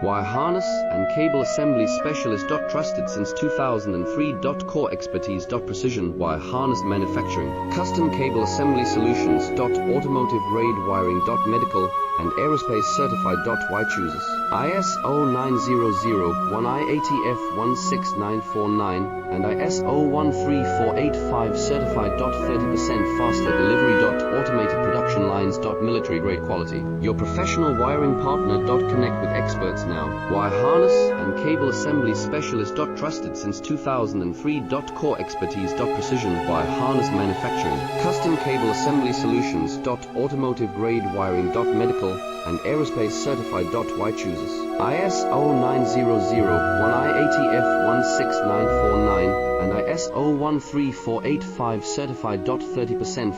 Wire harness and cable assembly specialist. Trusted since 2003. Core expertise. Precision wire harness manufacturing. Custom cable assembly solutions. Automotive grade wiring. Medical and aerospace certified. Why chooses ISO 9001 IATF 16949 and ISO 13485 certified. 30% faster delivery. Automated production lines. Military grade quality. Your professional wiring partner. Connect with experts now. Wire harness and cable assembly specialist. Trusted since 2003. Core expertise. Precision wire harness manufacturing. Custom cable assembly solutions. Automotive grade wiring. Medical and aerospace certified. Why chooses ISO 9001 IATF 16949 and ISO 13485 certified. 30%